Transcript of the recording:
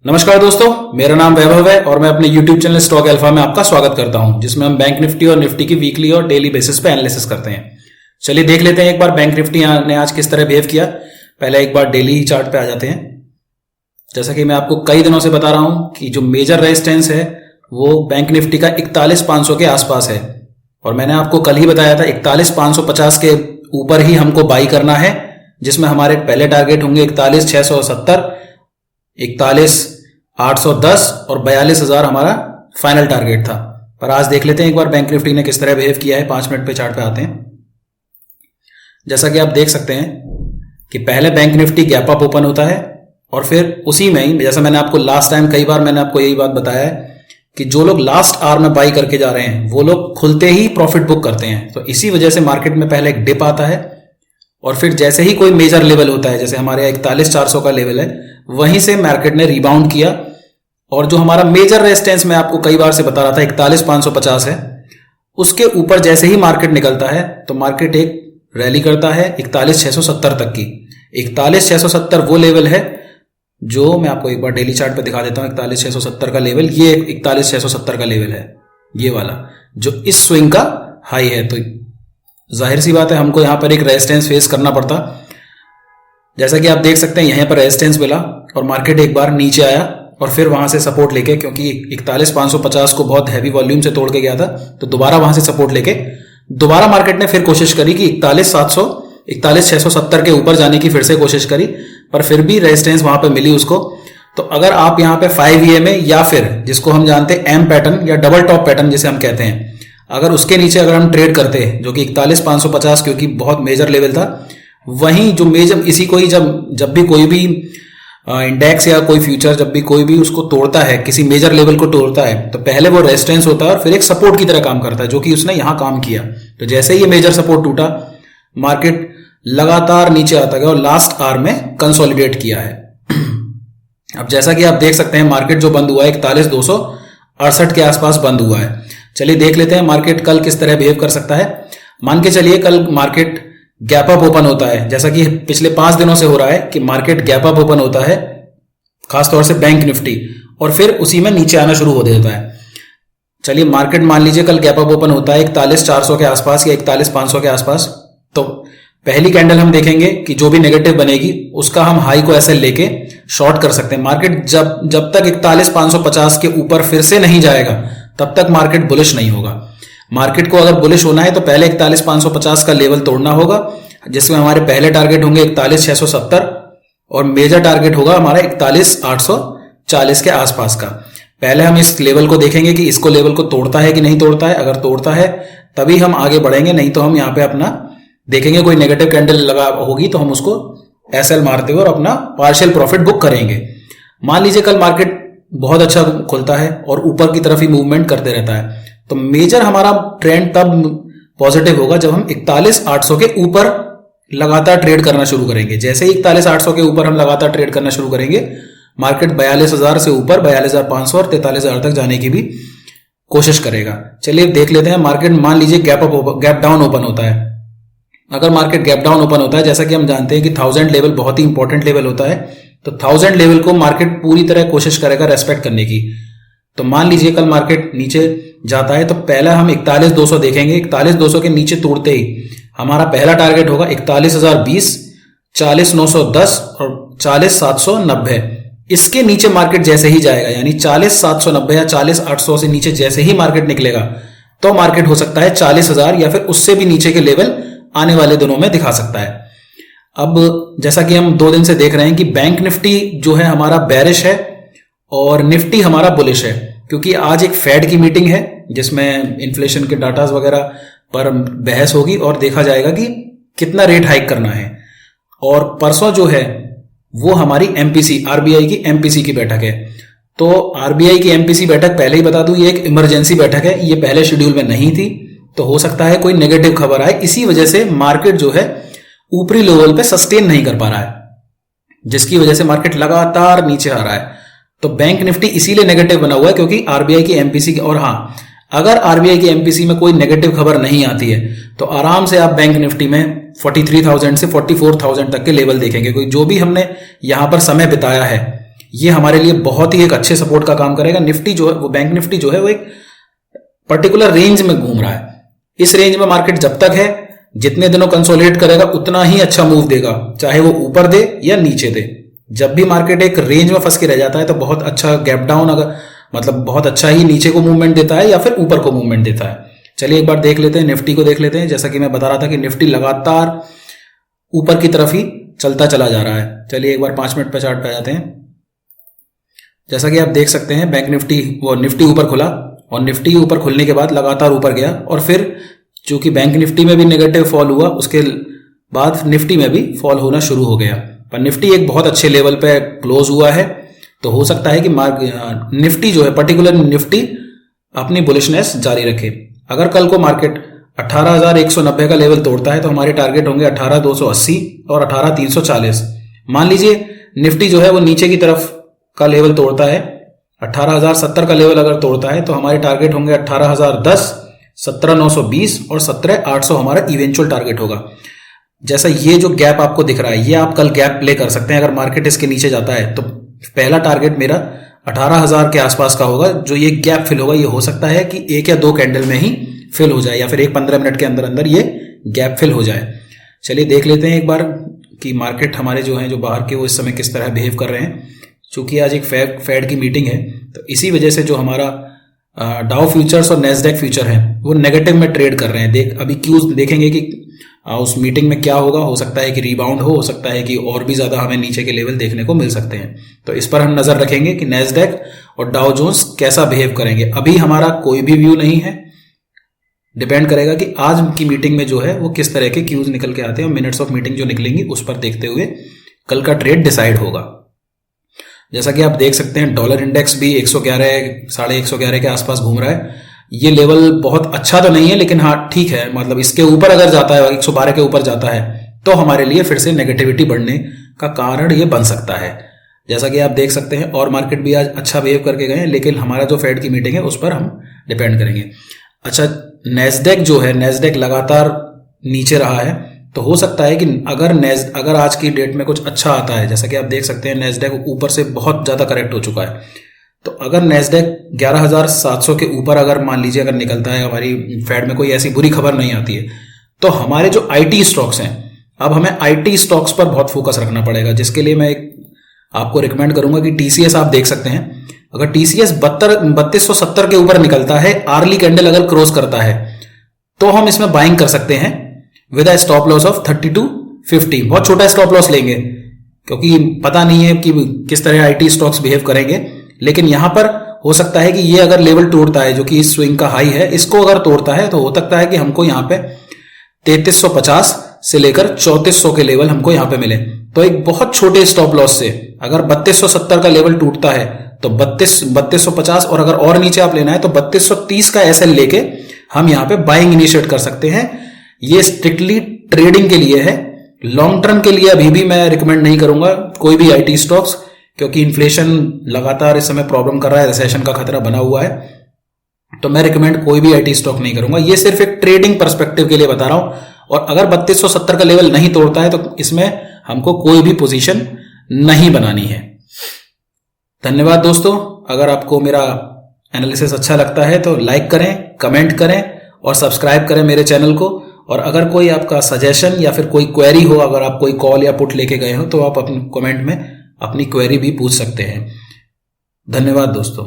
नमस्कार दोस्तों, मेरा नाम वैभव है और मैं अपने YouTube चैनल स्टॉक अल्फा में आपका स्वागत करता हूं, जिसमें हम बैंक निफ्टी और निफ्टी की वीकली और डेली बेसिस पे एनालिसिस करते हैं। चलिए देख लेते हैं एक बार बैंक निफ्टी ने आज किस तरह बिहेव किया। पहले एक बार डेली चार्ट पे आ जाते हैं। जैसा कि मैं आपको कई दिनों से बता रहा हूं कि जो मेजर रेजिस्टेंस है वो बैंक निफ्टी का 41,500 के आसपास है, और मैंने आपको कल ही बताया था 41,550 के ऊपर ही हमको बाई करना है, जिसमें हमारे पहले टारगेट होंगे 41,670, 41,810 और 42,000 हमारा फाइनल टारगेट था। पर आज देख लेते हैं एक बार बैंक निफ्टी ने किस तरह बिहेव किया है। 5 मिनट पे चार्ट पे आते हैं। जैसा कि आप देख सकते हैं कि पहले bank Nifty gap up open होता है और फिर उसी में ही, जैसा मैंने आपको लास्ट टाइम कई बार मैंने आपको यही बात बताया है कि जो लोग लास्ट आवर में बाई करके जा रहे हैं वो लोग खुलते ही प्रॉफिट बुक करते हैं। तो इसी वजह से मार्केट में पहले एक डिप आता है और फिर जैसे ही कोई मेजर लेवल होता है, जैसे हमारे 41,400 का लेवल है, वहीं से मार्केट ने रिबाउंड किया। और जो हमारा मेजर रेजिस्टेंस मैं आपको कई बार से बता रहा था 41,550 है, उसके ऊपर जैसे ही मार्केट निकलता है तो मार्केट एक रैली करता है 41,670 तक की। 41,670 वो लेवल है जो मैं आपको एक बार डेली चार्ट पे दिखा देता हूं। 41,670 का लेवल, ये 41,670 का लेवल है, ये वाला जो इस स्विंग का हाई है। तो जाहिर सी बात है हमको यहां पर एक रेजिस्टेंस फेस करना पड़ता। जैसा कि आप देख सकते हैं यहां पर रेजिस्टेंस मिला और मार्केट एक बार नीचे आया और फिर वहां से सपोर्ट लेके, क्योंकि 41,550 को बहुत हैवी वॉल्यूम से तोड़ के गया था, तो दोबारा वहां से सपोर्ट लेके दोबारा मार्केट ने फिर कोशिश करी कि 41,670 के ऊपर जाने की फिर से कोशिश करी, पर फिर भी रेजिस्टेंस वहां पे मिली उसको। तो अगर आप यहां पे 5 EMA या फिर जिसको हम जानते हैं एम पैटर्न या डबल टॉप पैटर्न जिसे हम कहते हैं, अगर उसके नीचे अगर हम ट्रेड करते हैं, जो कि 41,550 क्योंकि बहुत मेजर लेवल था, वहीं जो मेजर इसी को ही जब भी कोई भी इंडेक्स या कोई फ्यूचर जब भी कोई भी उसको तोड़ता है, किसी मेजर लेवल को तोड़ता है, तो पहले वो रेजिस्टेंस होता है और फिर एक सपोर्ट की तरह काम करता है, जो कि उसने यहां काम किया। तो जैसे ही ये मेजर सपोर्ट टूटा, मार्केट लगातार नीचे आता गया और लास्ट आवर में कंसोलिडेट किया है। अब जैसा कि आप देख सकते हैं मार्केट जो बंद हुआ है 41,268 के आसपास बंद हुआ है। चलिए देख लेते हैं मार्केट कल किस तरह बिहेव कर सकता है। मान के चलिए कल मार्केट गैप अप ओपन होता है, जैसा कि पिछले 5 दिनों से हो रहा है कि मार्केट गैप अप ओपन होता है, खासतौर से बैंक निफ्टी, और फिर उसी में नीचे आना शुरू हो देता है। चलिए मार्केट मान लीजिए कल गैप अप ओपन होता है 41,400 के आसपास या 41,500 के आसपास, तो पहली कैंडल हम देखेंगे कि जो भी नेगेटिव बनेगी उसका हम हाई को ऐसे लेके शॉर्ट कर सकते हैं। मार्केट जब तक 41,550 के ऊपर फिर से नहीं जाएगा तब तक मार्केट बुलिश नहीं होगा। मार्केट को अगर बुलिश होना है तो पहले 41,550 का लेवल तोड़ना होगा, जिसमें हमारे पहले टारगेट होंगे 41,670 और मेजर टारगेट होगा हमारा 41,840 के आसपास का। पहले हम इस लेवल को देखेंगे कि इसको लेवल को तोड़ता है कि नहीं तोड़ता है। अगर तोड़ता है तभी हम आगे बढ़ेंगे, नहीं तो हम यहाँ पे अपना देखेंगे कोई नेगेटिव कैंडल लगा होगी तो हम उसको एसएल मारते हुए और अपना पार्शियल प्रॉफिट बुक करेंगे। मान लीजिए कल मार्केट बहुत अच्छा खुलता है और ऊपर की तरफ ही मूवमेंट करते रहता है, तो मेजर हमारा ट्रेंड तब पॉजिटिव होगा जब हम 41,800 के ऊपर लगातार ट्रेड करना शुरू करेंगे। जैसे ही 41,800 के ऊपर हम लगातार ट्रेड करना शुरू करेंगे, मार्केट 42,000 से ऊपर 42,500 और 43,000 तक जाने की भी कोशिश करेगा। चलिए देख लेते हैं। मार्केट मान लीजिए गैप डाउन ओपन होता है। अगर मार्केट गैप डाउन ओपन होता है, जैसा कि हम जानते हैं कि 1000 लेवल बहुत ही इंपॉर्टेंट लेवल होता है, तो 1000 लेवल को मार्केट पूरी तरह कोशिश करेगा रेस्पेक्ट करने की। तो मान लीजिए कल मार्केट नीचे जाता है तो पहला हम 41,200 देखेंगे। 41,200 के नीचे तोड़ते ही हमारा पहला टारगेट होगा 41,020, 40,910 और 40,790। इसके नीचे मार्केट जैसे ही जाएगा, यानी 40,790 या 40,800 से नीचे जैसे ही मार्केट निकलेगा, तो मार्केट हो सकता है 40,000 या फिर उससे भी नीचे के लेवल आने वाले दिनों में दिखा सकता है। अब जैसा कि हम 2 दिन से देख रहे हैं कि बैंक निफ्टी जो है हमारा बेरिश है और निफ्टी हमारा बुलिश है, क्योंकि आज एक फेड की मीटिंग है जिसमें इन्फ्लेशन के डाटास वगैरह पर बहस होगी और देखा जाएगा कि कितना रेट हाइक करना है। और परसों जो है वो हमारी एमपीसी, आरबीआई की एमपीसी की बैठक है। तो आरबीआई की एमपीसी बैठक, पहले ही बता दूं, ये एक इमरजेंसी बैठक है, ये पहले शेड्यूल में नहीं थी, तो हो सकता है कोई नेगेटिव खबर आए। इसी वजह से मार्केट जो है ऊपरी लेवल पे सस्टेन नहीं कर पा रहा है, जिसकी वजह से मार्केट लगातार नीचे आ रहा है। तो बैंक निफ्टी इसीलिए नेगेटिव बना हुआ है क्योंकि आरबीआई की एमपीसी की, और हाँ, अगर आरबीआई की एमपीसी में कोई नेगेटिव खबर नहीं आती है तो आराम से आप बैंक निफ्टी में 43,000 से 44,000 तक के लेवल देखेंगे। कोई जो भी हमने यहां पर समय बिताया है ये हमारे लिए बहुत ही एक अच्छे सपोर्ट का काम करेगा। निफ्टी जो है वो, बैंक निफ्टी जो है वो एक पर्टिकुलर रेंज में घूम रहा है। इस रेंज में मार्केट जब तक है, जितने दिनों कंसोलिडेट करेगा उतना ही अच्छा मूव देगा, चाहे वो ऊपर दे या नीचे दे। जब भी मार्केट एक रेंज में फंस के रह जाता है तो बहुत अच्छा गैप डाउन, अगर मतलब बहुत अच्छा ही नीचे को मूवमेंट देता है या फिर ऊपर को मूवमेंट देता है। चलिए एक बार देख लेते हैं, निफ्टी को देख लेते हैं। जैसा कि मैं बता रहा था कि निफ्टी लगातार ऊपर की तरफ ही चलता चला जा रहा है। चलिए एक बार 5 मिनट पे चार्ट पे आ जाते हैं। जैसा कि आप देख सकते हैं, बैंक निफ्टी वो निफ्टी ऊपर खुला और निफ्टी ऊपर खुलने के बाद लगातार ऊपर गया, और फिर चूंकि बैंक निफ्टी में भी नेगेटिव फॉल हुआ, उसके बाद निफ्टी में भी फॉल होना शुरू हो गया। पर निफ्टी एक बहुत अच्छे लेवल पे क्लोज हुआ है, तो हो सकता है कि निफ्टी जो है, पर्टिकुलर निफ्टी अपनी बुलिशनेस जारी रखे। अगर कल को मार्केट 18,190 का लेवल तोड़ता है तो हमारे टारगेट होंगे 18,280 और 18,340। मान लीजिए निफ्टी जो है वो नीचे की तरफ का लेवल तोड़ता है, 18,070 का लेवल अगर तोड़ता है तो हमारे टारगेट होंगे 18,010, 17,920 और 17,800 हमारा इवेंचुअल टारगेट होगा। जैसा ये जो गैप आपको दिख रहा है, ये आप कल गैप प्ले कर सकते हैं। अगर मार्केट इसके नीचे जाता है तो पहला टारगेट मेरा 18,000 के आसपास का होगा। जो ये गैप फिल होगा, ये हो सकता है कि 1 या 2 कैंडल में ही फिल हो जाए, या फिर 15 मिनट के अंदर अंदर ये गैप फिल हो जाए। चलिए देख लेते हैं एक बार कि मार्केट हमारे जो हैं, जो बाहर के, वो इस समय किस तरह बिहेव कर रहे हैं। चूंकि आज एक फेड की मीटिंग है, तो इसी वजह से जो हमारा डाउ फ्यूचर्स और नेस्डैक फ्यूचर हैं वो नेगेटिव में ट्रेड कर रहे हैं। अभी क्यूज देखेंगे कि उस मीटिंग में क्या होगा। हो सकता है कि रिबाउंड हो सकता है कि और भी ज्यादा हमें नीचे के लेवल देखने को मिल सकते हैं। तो इस पर हम नजर रखेंगे कि नेस्डैक और डाउ जोन्स कैसा बिहेव करेंगे। अभी हमारा कोई भी व्यू नहीं है, डिपेंड करेगा कि आज की मीटिंग में जो है वो किस तरह के क्यूज निकल के आते हैं, और मिनट्स ऑफ मीटिंग जो निकलेंगी उस पर देखते हुए कल का ट्रेड डिसाइड होगा। जैसा कि आप देख सकते हैं, डॉलर इंडेक्स भी 111, 111.5 के आसपास घूम रहा है। ये लेवल बहुत अच्छा तो नहीं है, लेकिन हाँ ठीक है। मतलब इसके ऊपर अगर जाता है, 112 के ऊपर जाता है, तो हमारे लिए फिर से नेगेटिविटी बढ़ने का कारण ये बन सकता है। जैसा कि आप देख सकते हैं, और मार्केट भी आज अच्छा बिहेव करके गए हैं, लेकिन हमारा जो फेड की मीटिंग है उस पर हम डिपेंड करेंगे। अच्छा, नेस्डैक जो है, नेस्डैक लगातार नीचे रहा है, तो हो सकता है कि अगर आज की डेट में कुछ अच्छा आता है, जैसा कि आप देख सकते हैं नेस्डैक ऊपर से बहुत ज्यादा करेक्ट हो चुका है, तो अगर नेस्डैक 11,700 के ऊपर अगर मान लीजिए अगर निकलता है, हमारी फेड में कोई ऐसी बुरी खबर नहीं आती है, तो हमारे जो आईटी स्टॉक्स हैं, अब हमें आईटी स्टॉक्स पर बहुत फोकस रखना पड़ेगा। जिसके लिए मैं आपको रिकमेंड करूंगा कि टीसीएस आप देख सकते हैं। अगर टीसीएस 3270 के ऊपर निकलता है, आर्ली कैंडल अगर क्रॉस करता है, तो हम इसमें बाइंग कर सकते हैं with a stop loss of 3250। बहुत छोटा स्टॉप लॉस लेंगे, क्योंकि पता नहीं है कि किस तरह आईटी स्टॉक्स बिहेव करेंगे। लेकिन यहां पर हो सकता है कि ये अगर लेवल तोड़ता है, जो कि इस स्विंग का हाई है, इसको अगर तोड़ता है, तो हो सकता है कि हमको यहां पे 3350 से लेकर 3400 के लेवल हमको यहां पे मिले। तो एक बहुत छोटे स्टॉप लॉस से अगर 3270 का लेवल टूटता है तो 3250, और अगर और नीचे आप लेना है तो 3230 का एसएल लेके हम यहां पे बाइंग इनिशिएट कर सकते हैं। ये स्ट्रिक्टली ट्रेडिंग के लिए है, लॉन्ग टर्म के लिए अभी भी मैं रिकमेंड नहीं करूंगा कोई भी आईटी स्टॉक्स, क्योंकि इन्फ्लेशन लगातार इस समय प्रॉब्लम कर रहा है, रिसेशन का खतरा बना हुआ है। तो मैं रिकमेंड कोई भी आईटी स्टॉक नहीं करूंगा। ये सिर्फ एक ट्रेडिंग पर्सपेक्टिव के लिए बता रहा हूं। और अगर 3270 का लेवल नहीं तोड़ता है तो इसमें हमको कोई भी पोजीशन नहीं बनानी है। धन्यवाद दोस्तों। अगर आपको मेरा एनालिसिस अच्छा लगता है तो लाइक करें, कमेंट करें और सब्सक्राइब करें मेरे चैनल को। और अगर कोई आपका सजेशन या फिर कोई क्वेरी हो, अगर आप कोई कॉल या पुट लेके गए हो, तो आप अपने कमेंट में अपनी क्वेरी भी पूछ सकते हैं। धन्यवाद दोस्तों।